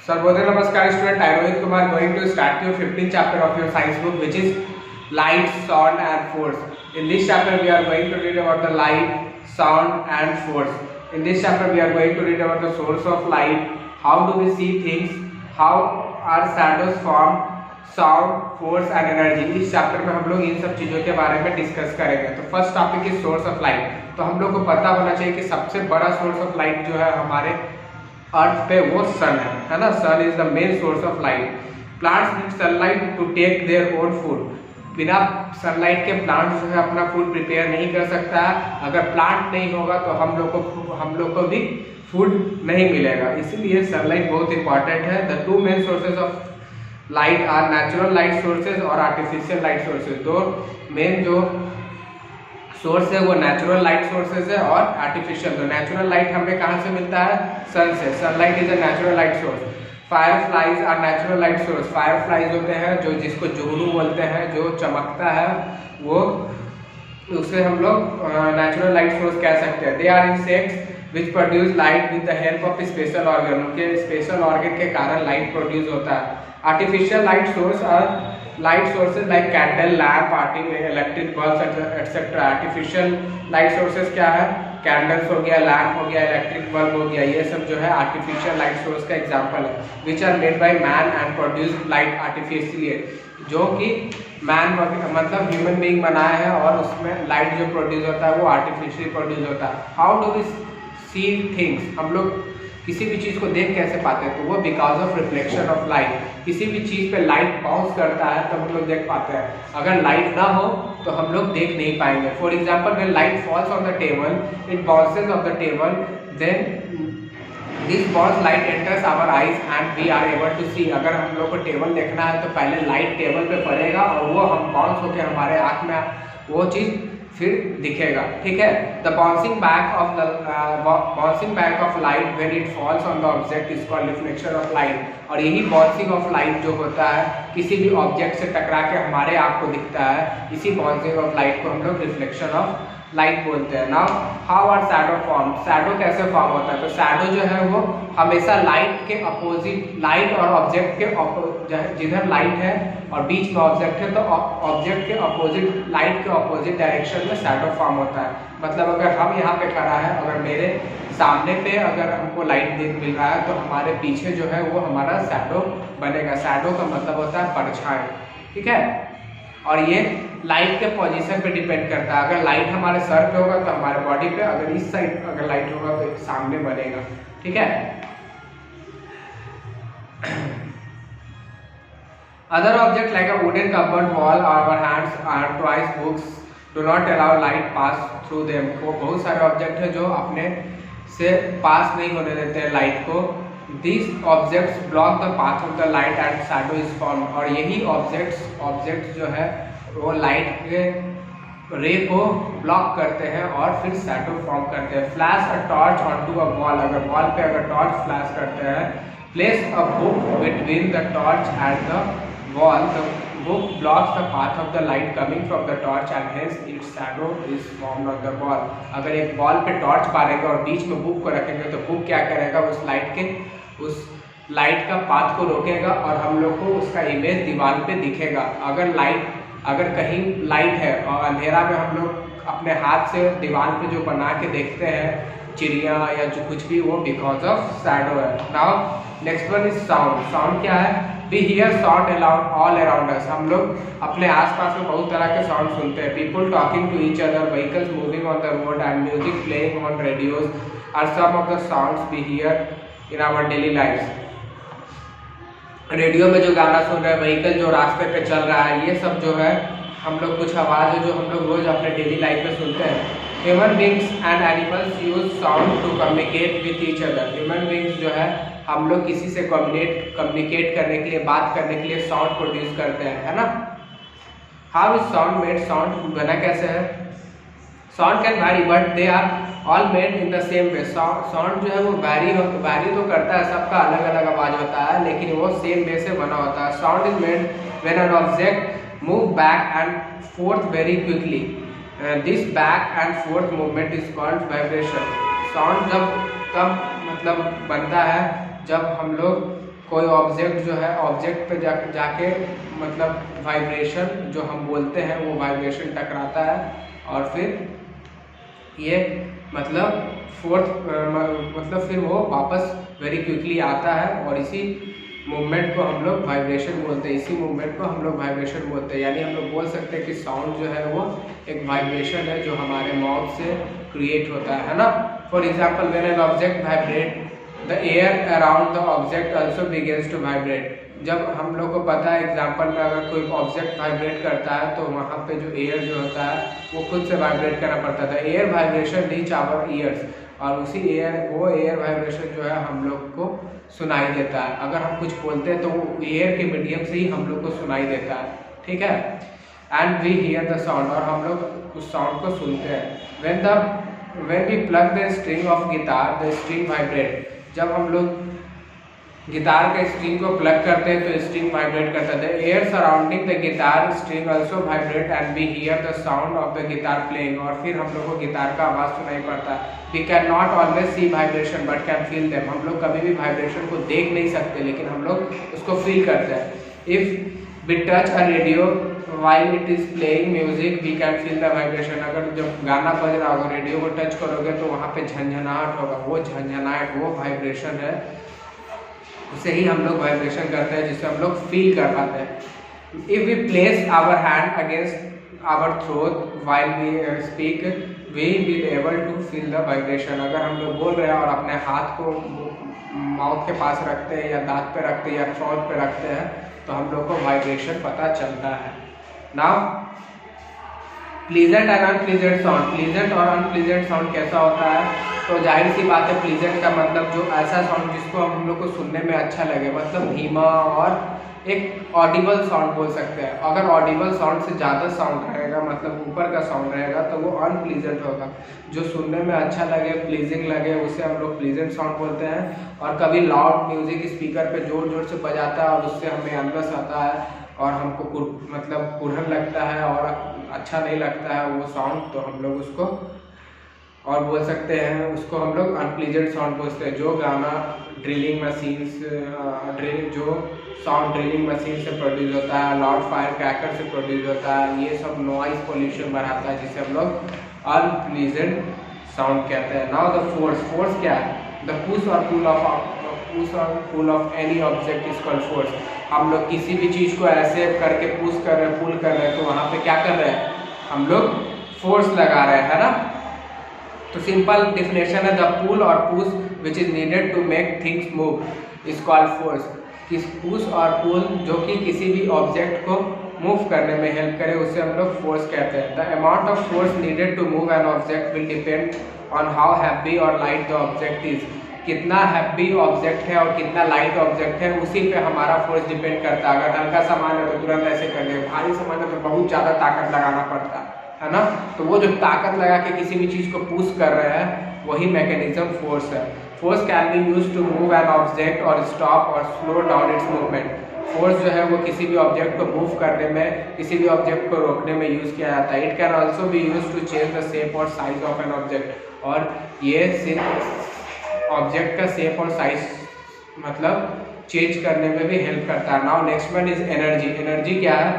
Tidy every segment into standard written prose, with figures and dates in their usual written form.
Sarvodaya Namaskar student, I Rohit Kumar going to start your 15th chapter of your science book, which is light, sound and force. In this chapter we are going to read about the light, sound and force. In this chapter we are going to read about the source of light, how do we see things, how are shadows formed, sound, force and energy. इस chapter में हम लोग इन सब चीज़ों के बारे में discuss करेंगे। तो first topic is source of light. तो हम लोग को पता होना चाहिए कि सबसे बड़ा सोर्स ऑफ लाइट जो है हमारे अर्थ पे वो सन है ना। Sun is the main source of light. Plants need sunlight to take their own food. बिना सनलाइट के प्लांट जो है अपना फूड प्रिपेयर नहीं कर सकता है। अगर प्लांट नहीं होगा तो हम लोग को भी फूड नहीं मिलेगा। इसीलिए सनलाइट बहुत इंपॉर्टेंट है। The two main sources of light are natural light sources और आर्टिफिशियल लाइट सोर्सेज। दो मेन जो सोर्स है वो नेचुरल लाइट सोर्सेज है और आर्टिफिशियल। तो नेचुरल लाइट हमें कहाँ से मिलता है? सन से। Sunlight is a natural light source. Fireflies are natural light source. Fireflies होते हैं जो जिसको जुगनू बोलते हैं, जो चमकता है, वो उसे हम लोग नेचुरल लाइट सोर्स कह सकते हैं। They are insects which produce light with the help of special organ. उनके स्पेशल ऑर्गन के कारण लाइट प्रोड्यूस होता है। Artificial light source are light sources like candle, lamp, electric bulb etcetera. Artificial light sources क्या है? Candles हो गया, lamp हो गया, इलेक्ट्रिक बल्ब हो गया, ये सब जो है आर्टिफिशियल लाइट सोर्स का एग्जांपल है। Which are made by man and produce light artificially. जो कि मैन मतलब ह्यूमन बीइंग बनाया है और उसमें लाइट जो प्रोड्यूस होता है वो आर्टिफिशियली प्रोड्यूस होता है। How do we see things? हम लोग किसी भी चीज़ को देख कैसे पाते हैं? तो वो because of reflection of light. किसी भी चीज़ पे लाइट बाउंस करता है तब हम लोग देख पाते हैं। अगर लाइट ना हो तो हम लोग देख नहीं पाएंगे। For example when light falls on the table, it bounces off the table, then this bounce light enters our eyes and we are able to see. अगर हम लोग को टेबल देखना है तो पहले लाइट टेबल पे पड़ेगा और वो हम बाउंस होकर हमारे आँख में वो चीज़ फिर दिखेगा। ठीक है। The bouncing back of light when it falls on the object is called reflection of light. और यही बाउंसिंग ऑफ लाइट जो होता है किसी भी ऑब्जेक्ट से टकरा के हमारे आप को दिखता है, इसी बाउंसिंग ऑफ लाइट को हम लोग रिफ्लेक्शन ऑफ लाइट बोलते हैं। Now how are shadow form? Shadow कैसे फॉर्म होता है? तो शैडो जो है वो हमेशा लाइट के अपोजिट, लाइट और ऑब्जेक्ट के जिधर लाइट है और बीच में ऑब्जेक्ट है तो ऑब्जेक्ट के अपोजिट, लाइट के अपोजिट डायरेक्शन में शैडो फॉर्म होता है। मतलब अगर हम यहाँ पे खड़ा है, अगर मेरे सामने पे अगर हमको लाइट मिल रहा है तो हमारे पीछे जो है वो हमारा शैडो बनेगा। शैडो का मतलब होता है परछाई। ठीक है। और ये लाइट के पोजीशन पे डिपेंड करता है। अगर लाइट हमारे सर पे होगा तो हमारे बॉडी पे, अगर इस साइड अगर लाइट होगा तो सामने बनेगा। ठीक है। Other object like a wooden covered wall, our hands are twice books do not allow light pass through them. वो बहुत सारे ऑब्जेक्ट है जो अपने से पास नहीं होने देते हैं लाइट को। This objects block the path of the light and shadow is form. और यही ऑब्जेक्ट्स जो है वो लाइट के रे को ब्लॉक करते हैं और फिर शैडो फॉर्म करते हैं। Flash a torch on to a wall. अगर वॉल पे अगर टॉर्च फ्लैश करते हैं, place a book between the torch and the wall, the book blocks the path of the light coming from the torch and hence its shadow is formed on the wall. अगर एक wall पे torch मारेंगे और बीच में book को रखेंगे तो book क्या करेगा? उस लाइट का पाथ को रोकेगा और हम लोग को उसका इमेज दीवार पे दिखेगा। अगर कहीं लाइट है और अंधेरा में हम लोग अपने हाथ से दीवार पे जो बना के देखते हैं चिड़िया या जो कुछ भी, वो बिकॉज ऑफ शैडो है। Now next one is sound. Sound क्या है? We hear sound all around us. हम लोग अपने आसपास में बहुत तरह के साउंड सुनते हैं। People talking to each other, vehicles moving on the road and music playing on radios are some of the sounds we hear in our daily lives. Radio में जो गाना सुन रहे हैं, व्हीकल जो रास्ते पे चल रहा है, ये सब जो है हम लोग कुछ आवाज़ है जो हम लोग रोज अपने डेली लाइफ में सुनते हैं। Human beings and animals use sound to communicate with each other. Human beings जो है हम लोग किसी से कम्युनिकेट करने के लिए, बात करने के लिए साउंड प्रोड्यूस करते हैं, है ना। How is sound made? Sound बना कैसे है? Sound can vary but they are all made in the same way. Sound जो है वो वैरी तो करता है, सबका अलग अलग आवाज होता है, लेकिन वो सेम वे से बना होता है। Sound is made when an object move back and fourth very quickly. This back and fourth movement is called vibration. Sound जब तब मतलब बनता है जब हम लोग कोई ऑब्जेक्ट जो है ऑब्जेक्ट पे जाके मतलब वाइब्रेशन जो हम बोलते हैं वो वाइब्रेशन टकराता है और फिर ये मतलब मतलब फिर वो वापस वेरी क्विकली आता है और इसी मूवमेंट को हम लोग वाइब्रेशन बोलते हैं, इसी मूवमेंट को हम लोग वाइब्रेशन बोलते हैं। यानी हम लोग बोल सकते हैं कि साउंड जो है वो एक वाइब्रेशन है जो हमारे माउथ से क्रिएट होता है ना। For example when an object vibrate the air around the object also begins to vibrate. जब हम लोग को पता है एग्जाम्पल में अगर कोई ऑब्जेक्ट वाइब्रेट करता है तो वहाँ पे जो एयर जो होता है वो खुद से वाइब्रेट करना पड़ता था। Air vibration reach our ears और उसी वो एयर वाइब्रेशन जो है हम लोग को सुनाई देता है। अगर हम कुछ बोलते हैं तो वो एयर के मीडियम से ही हम लोग को सुनाई देता है, ठीक है। And we hear the sound और हम लोग उस साउंड को सुनते हैं। when we plug the string of guitar the string vibrate। जब हम लोग गिटार के स्ट्रिंग को प्लग करते हैं तो स्ट्रिंग वाइब्रेट करता है। Air surrounding the guitar string also vibrate and we hear the sound of the guitar playing और फिर हम लोग को गिटार का आवाज़ सुनाई पड़ता है। We can not always see vibration but can feel them. हम लोग कभी भी वाइब्रेशन को देख नहीं सकते लेकिन हम लोग उसको फील करते हैं। If we touch a radio while it is playing music we can feel the vibration। अगर जब गाना बज रहा होगा रेडियो को टच करोगे तो वहाँ पे झंझनाहट होगा, वो झंझनाहट वो वाइब्रेशन है, उसे ही हम लोग वाइब्रेशन करते हैं जिससे हम लोग फील कर पाते हैं। If we place our hand against our throat while we speak we will able to feel the vibration. अगर हम लोग बोल रहे हैं और अपने हाथ को माउथ के पास रखते हैं या दांत पे रखते हैं या थ्रोट पे रखते हैं तो हम लोग को वाइब्रेशन पता चलता है। Now pleasant and unpleasant sound. Pleasant और अनप्लीजेंट साउंड कैसा होता है तो जाहिर सी बात है प्लीजेंट का मतलब जो ऐसा साउंड जिसको हम लोग को सुनने में अच्छा लगे, मतलब धीमा और एक ऑडिबल साउंड बोल सकते हैं। अगर ऑडिबल साउंड से ज़्यादा साउंड रहेगा मतलब ऊपर का साउंड रहेगा तो वो अनप्लीजेंट होगा। जो सुनने में अच्छा लगे प्लीजिंग लगे उसे हम लोग प्लीजेंट साउंड बोलते हैं। और कभी लाउड म्यूजिक स्पीकर पे जोर जोर से बजाता है और उससे हमें अनबस आता है और हमको मतलब कुरहन लगता है और अच्छा नहीं लगता है वो साउंड, तो हम लोग उसको और बोल सकते हैं उसको हम लोग अनप्लीजेंट साउंड बोलते हैं। जो गाना ड्रिलिंग मशीन जो साउंड ड्रिलिंग मशीन से प्रोड्यूस होता है, लाउड फायर क्रैकर से प्रोड्यूस होता है, ये सब नॉइज पोल्यूशन बढ़ाता है जिसे हम लोग अनप्लीजेंट साउंड कहते हैं। नाउ द फोर्स क्या है? द पुश और pull of any object is called force. हम लोग किसी भी चीज़ को ऐसे करके पुश कर रहे हैं पुल कर रहे हैं तो वहाँ पे क्या कर रहे हैं हम लोग फोर्स लगा रहे हैं, है ना। तो सिंपल डिफिनेशन है द पुल और push which is needed to make things move is called force. किस पुश और पुल जो कि किसी भी ऑब्जेक्ट को मूव करने में हेल्प करे उसे हम लोग फोर्स कहते हैं। The amount of force needed to move an object will depend on how heavy और लाइट द ऑब्जेक्ट इज। कितना हैवी ऑब्जेक्ट है और कितना लाइट ऑब्जेक्ट है उसी पे हमारा फोर्स डिपेंड करता है। अगर हल्का सामान है तो तुरंत ऐसे कर ले, भारी सामान है तो बहुत ज़्यादा ताकत लगाना पड़ता है ना। तो वो जो ताकत लगा के किसी भी चीज़ को पुश कर रहे हैं वही मैकेनिज्म फोर्स है। Force can be use to move an object और स्टॉप और slow down its movement. Force जो है वो किसी भी ऑब्जेक्ट को मूव करने में किसी भी ऑब्जेक्ट को रोकने में यूज़ किया जाता है। It can also be use to change the shape और साइज ऑफ एन ऑब्जेक्ट। और ये ऑब्जेक्ट का शेप और साइज मतलब चेंज करने में भी हेल्प करता है। Now next one is energy. Energy क्या है?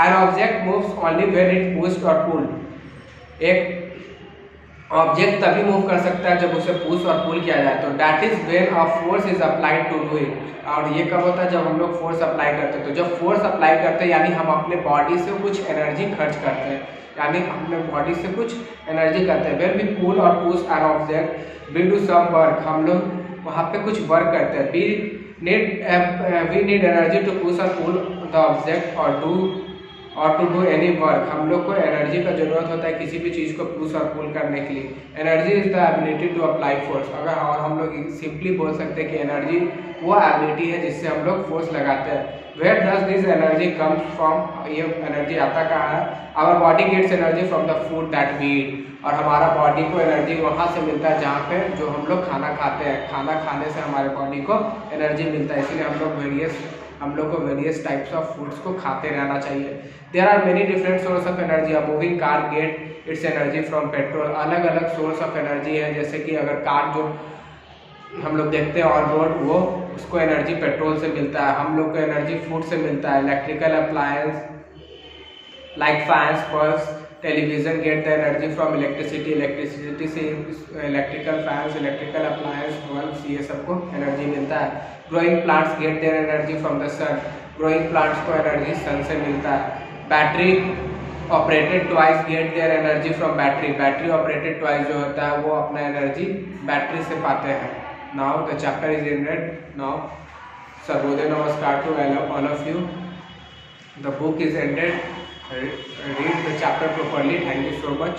An object moves only when it pushed और पुल्ड। एक ऑब्जेक्ट तभी मूव कर सकता है जब उसे पुश और पुल किया जाए, तो that is when a force is applied to do it. और ये कब होता है? जब हम लोग फोर्स अप्लाई करते हैं। तो जब फोर्स अप्लाई करते हैं यानी हम अपने बॉडी से कुछ एनर्जी खर्च करते हैं, यानी अपने बॉडी से कुछ एनर्जी करते हैं। व्हेन वी पुल और push an object we do some work. हम लोग वहाँ पे कुछ वर्क करते हैं। We need energy to push और पुल द ऑब्जेक्ट और टू डू एनी वर्क। हम लोग को एनर्जी का जरूरत होता है किसी भी चीज़ को पुश और पुल करने के लिए। Energy is the ability to apply force. अगर और हम लोग सिंपली बोल सकते हैं कि एनर्जी वो एबिलिटी है जिससे हम लोग फोर्स लगाते हैं। Where does this energy comes from? ये एनर्जी आता कहाँ है? Our body gets energy from the food that we eat. और हमारा बॉडी को एनर्जी वहाँ से मिलता है जहाँ पे जो हम लोग खाना खाते हैं। खाना खाने से हमारे बॉडी को एनर्जी मिलता है, इसीलिए हम लोग को वेरियस टाइप्स ऑफ फूड्स को खाते रहना चाहिए। There are many different source of energy. A moving car get its energy from petrol. अलग अलग सोर्स ऑफ एनर्जी है, जैसे कि अगर कार जो हम लोग देखते हैं ऑन रोड वो उसको एनर्जी पेट्रोल से मिलता है, हम लोग को एनर्जी फूड से मिलता है। Electrical appliance like fans, bulbs, television get the energy from electricity, electricity से electrical fans, electrical appliance, bulbs, ये सबको एनर्जी मिलता है। Growing plants get their energy from the sun, growing plants को एनर्जी सन से मिलता है। Battery operated toys get their energy from battery, battery operated toys जो होता है वो अपना एनर्जी बैटरी से पाते हैं। Now the chapter is ended. Now Sarvodaya namaskar to all of you. The book is ended. Read the chapter properly. Thank you so much.